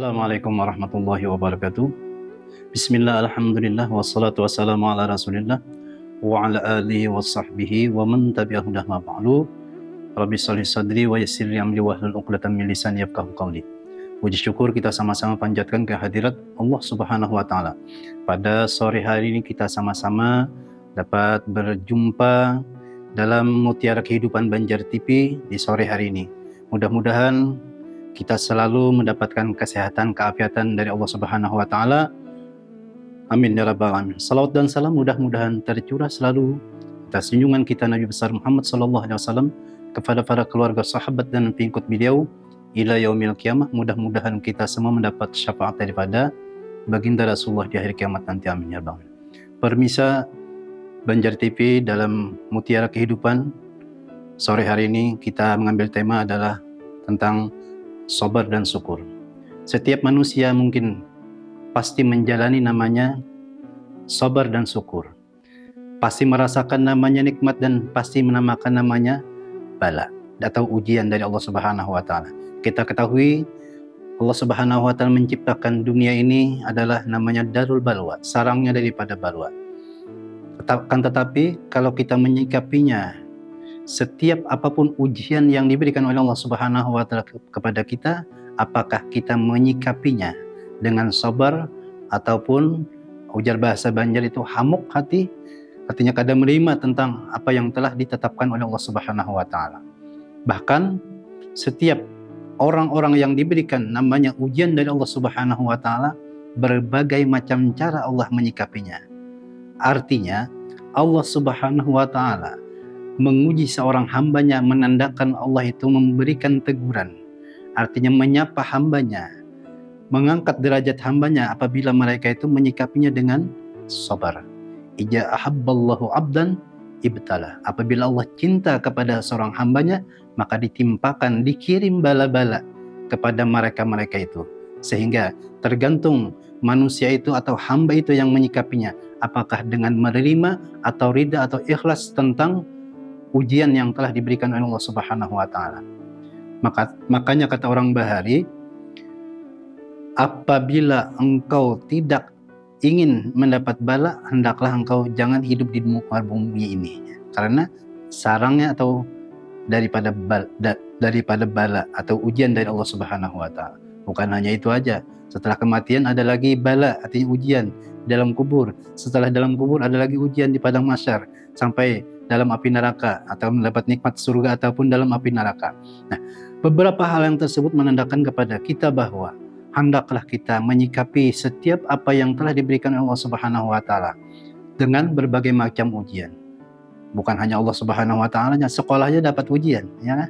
Assalamualaikum warahmatullahi wabarakatuh. Bismillah, alhamdulillah, wassalatu wassalamu ala rasulillah wa ala alihi wa sahbihi wa man tabi'ahu dah ma ba'du. Rabbi sholih sadri wa yassir li amri wahlul 'uqdatam min lisani yafqahu qawli. Puji syukur kita sama-sama panjatkan ke hadirat Allah Subhanahu wa taala. Pada sore hari ini kita sama-sama dapat berjumpa dalam Mutiara Kehidupan Banjar TV di sore hari ini. Mudah-mudahan kita selalu mendapatkan kesehatan, keafiatan dari Allah Subhanahu wa taala. Amin ya rabbal alamin. Salawat dan salam mudah-mudahan tercurah selalu atas junjungan kita Nabi besar Muhammad sallallahu alaihi wasallam kepada para keluarga, sahabat dan pengikut beliau ila yaumil qiyamah. Mudah-mudahan kita semua mendapat syafaat daripada baginda Rasulullah di akhir kiamat nanti. Amin ya rabbal alamin. Permisa Banjar TV dalam Mutiara Kehidupan, sore hari ini kita mengambil tema adalah tentang sabar dan syukur. Setiap manusia mungkin pasti menjalani namanya sabar dan syukur. Pasti merasakan namanya nikmat dan pasti menamakan namanya bala atau ujian dari Allah Subhanahu wa taala. Kita ketahui Allah Subhanahu wa taala menciptakan dunia ini adalah namanya darul balwa, sarangnya daripada balwa. Tetapi kalau kita menyikapinya, setiap apapun ujian yang diberikan oleh Allah Subhanahu wa taala kepada kita, apakah kita menyikapinya dengan sabar ataupun ujar bahasa Banjar itu hamuk hati, artinya kada menerima tentang apa yang telah ditetapkan oleh Allah Subhanahu wa taala. Bahkan setiap orang-orang yang diberikan namanya ujian dari Allah Subhanahu wa taala, berbagai macam cara Allah menyikapinya. Artinya Allah Subhanahu wa taala menguji seorang hambanya menandakan Allah itu memberikan teguran. Artinya menyapa hambanya, mengangkat derajat hambanya apabila mereka itu menyikapinya dengan sabar. Ija ahabballahu abdan ibtala. Apabila Allah cinta kepada seorang hambanya, maka ditimpakan, dikirim bala-bala kepada mereka-mereka itu. Sehingga tergantung manusia itu atau hamba itu yang menyikapinya, apakah dengan menerima atau ridha atau ikhlas tentang ujian yang telah diberikan oleh Allah Subhanahu wa taala. Makanya kata orang Bahari, apabila engkau tidak ingin mendapat bala, hendaklah engkau jangan hidup di muka bumi ini. Karena sarangnya atau daripada bala atau ujian dari Allah Subhanahu wa taala. Bukan hanya itu aja. Setelah kematian ada lagi bala, artinya ujian dalam kubur. Setelah dalam kubur ada lagi ujian di padang mahsyar sampai dalam api neraka, atau mendapat nikmat surga ataupun dalam api neraka. Nah, beberapa hal yang tersebut menandakan kepada kita bahwa hendaklah kita menyikapi setiap apa yang telah diberikan oleh Allah Subhanahu wa taala dengan berbagai macam ujian. Bukan hanya Allah Subhanahu wa taala, sekolahnya dapat ujian, ya.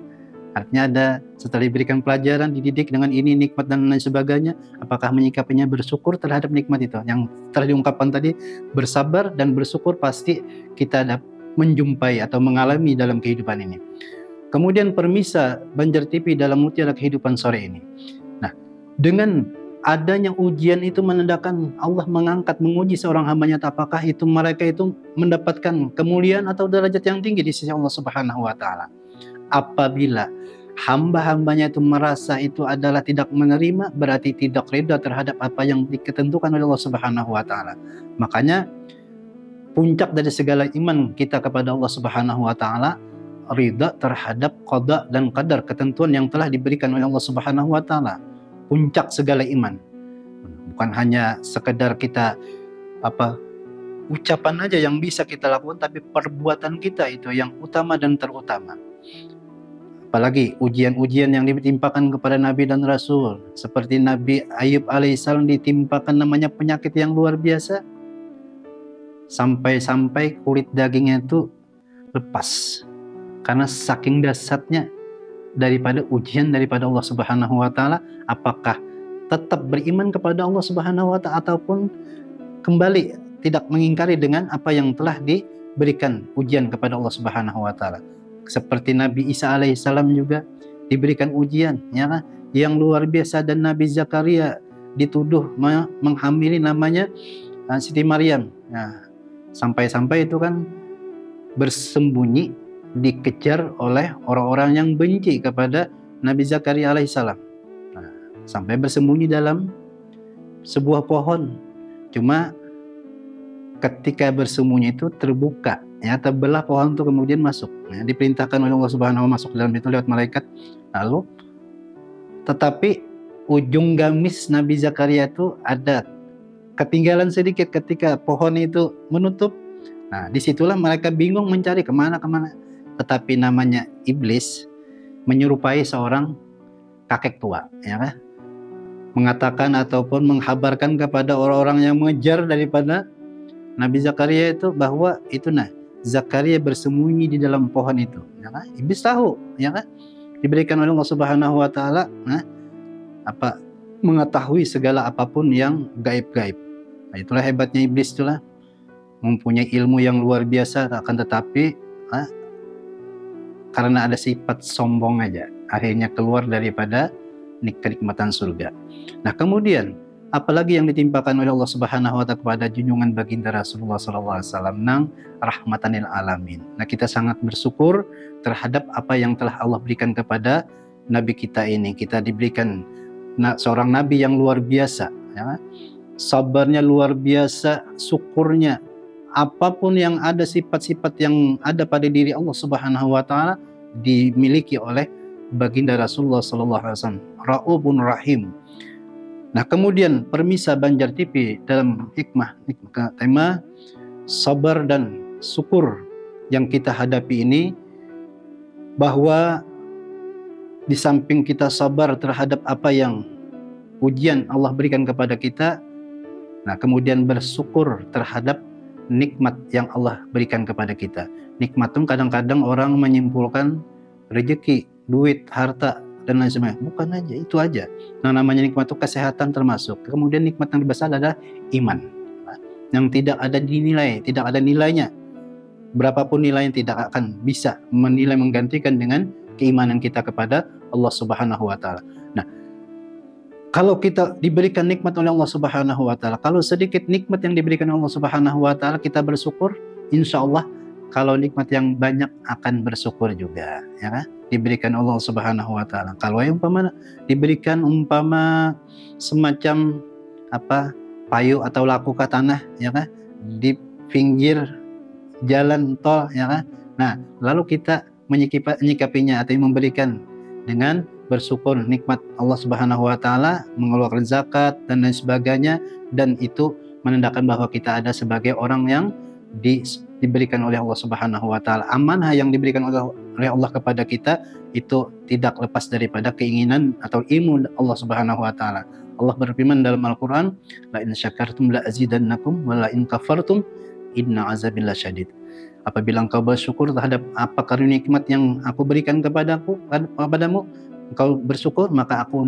Artinya ada setelah diberikan pelajaran, dididik dengan ini nikmat dan lain sebagainya, apakah menyikapinya bersyukur terhadap nikmat itu yang telah diungkapkan tadi, bersabar dan bersyukur pasti kita menjumpai atau mengalami dalam kehidupan ini. Kemudian permisa Banjar TV dalam Mutiara Kehidupan sore ini. Nah, dengan adanya ujian itu menandakan Allah mengangkat, menguji seorang hambanya, apakah itu mereka itu mendapatkan kemuliaan atau derajat yang tinggi di sisi Allah Subhanahu wa taala. Apabila hamba-hambanya itu merasa itu adalah tidak menerima, berarti tidak ridha terhadap apa yang diketentukan oleh Allah Subhanahu wa taala. Makanya puncak dari segala iman kita kepada Allah Subhanahu wa taala, ridha terhadap qada dan qadar, ketentuan yang telah diberikan oleh Allah Subhanahu wa taala. Puncak segala iman. Bukan hanya sekedar kita ucapan aja yang bisa kita lakukan, tapi perbuatan kita itu yang utama dan terutama. Apalagi ujian-ujian yang ditimpakan kepada Nabi dan Rasul, seperti Nabi Ayub alaihissalam ditimpakan namanya penyakit yang luar biasa, sampai-sampai kulit dagingnya itu lepas karena saking dahsyatnya daripada ujian daripada Allah Subhanahu wa taala. Apakah tetap beriman kepada Allah Subhanahu wa taala ataupun kembali tidak mengingkari dengan apa yang telah diberikan ujian kepada Allah Subhanahu wa taala. Seperti Nabi Isa alaihissalam juga diberikan ujian, ya kan, yang luar biasa, dan Nabi Zakaria dituduh menghamili namanya Siti Maryam. Nah, sampai-sampai itu kan bersembunyi, dikejar oleh orang-orang yang benci kepada Nabi Zakaria alaihissalam. Nah, sampai bersembunyi dalam sebuah pohon. Cuma ketika bersembunyi itu terbuka, ya, terbelah pohon itu kemudian masuk. Ya, diperintahkan oleh Allah Subhanahu wa taala masuk dalam itu lewat malaikat. Lalu tetapi ujung gamis Nabi Zakaria itu ada ketinggalan sedikit ketika pohon itu menutup. Nah, disitulah mereka bingung mencari kemana-kemana. Tetapi namanya iblis menyerupai seorang kakek tua, ya kan? Mengatakan ataupun menghabarkan kepada orang-orang yang mengejar daripada Nabi Zakaria itu bahwa itu Zakaria bersembunyi di dalam pohon itu, ya kan? Iblis tahu, ya kan? Diberikan oleh Allah Subhanahu wa taala mengetahui segala apapun yang gaib-gaib. Nah, itulah hebatnya iblis, itulah mempunyai ilmu yang luar biasa, akan tetapi karena ada sifat sombong aja akhirnya keluar daripada kenikmatan surga. Nah, kemudian apalagi yang ditimpakan oleh Allah Subhanahu wa taala kepada junjungan baginda Rasulullah SAW nang rahmatanil alamin. Nah, kita sangat bersyukur terhadap apa yang telah Allah berikan kepada nabi kita ini. Kita diberikan seorang nabi yang luar biasa, ya. Sabarnya luar biasa, syukurnya apapun yang ada, sifat-sifat yang ada pada diri Allah Subhanahu wa taala dimiliki oleh baginda Rasulullah SAW. Raufun Rahim. Nah, kemudian Permisa Banjar TV dalam hikmah tema sabar dan syukur yang kita hadapi ini, bahwa di samping kita sabar terhadap apa yang ujian Allah berikan kepada kita, nah kemudian bersyukur terhadap nikmat yang Allah berikan kepada kita. Nikmat itu kadang-kadang orang menyimpulkan rezeki, duit, harta, dan lain sebagainya. Bukan aja, itu aja. Nah, namanya nikmat itu kesehatan termasuk. Kemudian nikmat yang terbesar adalah iman. Yang tidak ada dinilai, tidak ada nilainya. Berapapun nilainya tidak akan bisa menilai menggantikan dengan keimanan kita kepada Allah Subhanahu wa taala. Nah, kalau kita diberikan nikmat oleh Allah Subhanahu wa taala, kalau sedikit nikmat yang diberikan oleh Allah Subhanahu wa taala kita bersyukur, insya Allah kalau nikmat yang banyak akan bersyukur juga, ya kan? Diberikan Allah Subhanahu wa taala. Kalau yang diberikan semacam payu atau lakukan tanah, ya kan? Di pinggir jalan tol, ya kan? Nah, lalu kita menyikapinya atau memberikan dengan bersyukur nikmat Allah Subhanahu wa taala, mengeluarkan zakat dan lain sebagainya, dan itu menandakan bahwa kita ada sebagai orang yang diberikan oleh Allah Subhanahu wa taala. Amanah yang diberikan oleh Allah kepada kita itu tidak lepas daripada keinginan atau ilmu Allah Subhanahu wa taala. Allah berfirman dalam Al-Qur'an, la in syakartum la azidannakum wa la in kafartum inna azabil lasyadid. Apabila engkau bersyukur terhadap apa karunia nikmat yang aku berikan kepadamu, engkau bersyukur maka aku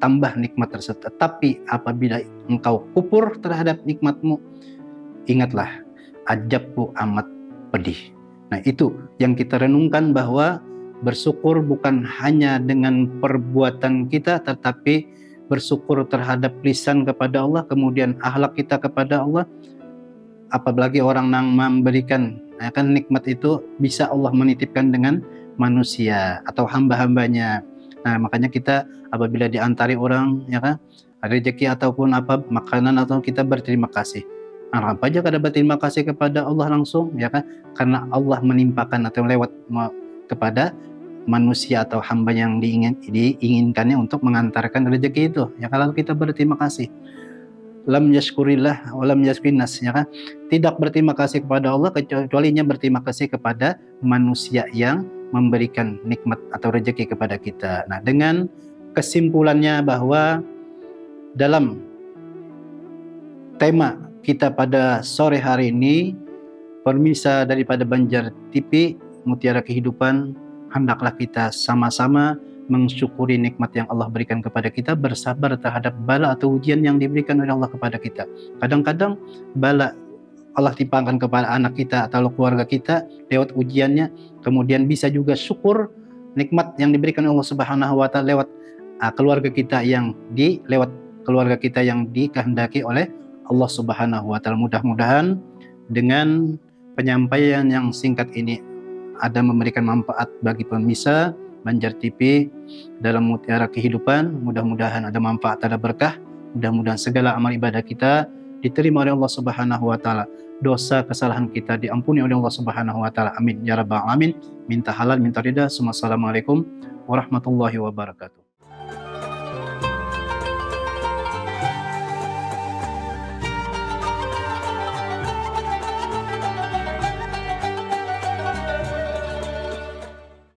tambah nikmat tersebut. Tetapi apabila engkau kufur terhadap nikmatmu, ingatlah ajabku amat pedih. Nah, itu yang kita renungkan, bahwa bersyukur bukan hanya dengan perbuatan kita, tetapi bersyukur terhadap lisan kepada Allah, kemudian akhlak kita kepada Allah. Apalagi orang yang memberikan nikmat itu bisa Allah menitipkan dengan manusia atau hamba-hambanya. Nah, makanya kita apabila diantari orang, ya kan, rezeki ataupun makanan, atau kita berterima kasih. Nah, apa aja kada berterima kasih kepada Allah langsung, ya kan? Karena Allah menimpakan atau lewat kepada manusia atau hamba yang diinginkannya untuk mengantarkan rezeki itu. Ya, kalau kita berterima kasih. Lam yashkurillah wa lam yashkurinnas, ya kan? Tidak berterima kasih kepada Allah kecualinya berterima kasih kepada manusia yang memberikan nikmat atau rezeki kepada kita. Nah, dengan kesimpulannya bahwa dalam tema kita pada sore hari ini, Permisa daripada Banjar TV, Mutiara Kehidupan, hendaklah kita sama-sama mensyukuri nikmat yang Allah berikan kepada kita, bersabar terhadap bala atau ujian yang diberikan oleh Allah kepada kita. Kadang-kadang bala Allah timpakan kepada anak kita atau keluarga kita lewat ujiannya, kemudian bisa juga syukur nikmat yang diberikan Allah Subhanahu wa taala lewat keluarga kita yang dikehendaki oleh Allah Subhanahu wa taala. Mudah-mudahan dengan penyampaian yang singkat ini ada memberikan manfaat bagi pemirsa, Banjar TV dalam mutiara kehidupan. Mudah-mudahan ada manfaat, ada berkah. Mudah-mudahan segala amal ibadah kita diterima oleh Allah Subhanahu wa taala. Dosa kesalahan kita diampuni oleh Allah Subhanahu wa taala. Amin ya rabbal alamin. Minta halal, minta ridha. Assalamualaikum warahmatullahi wabarakatuh.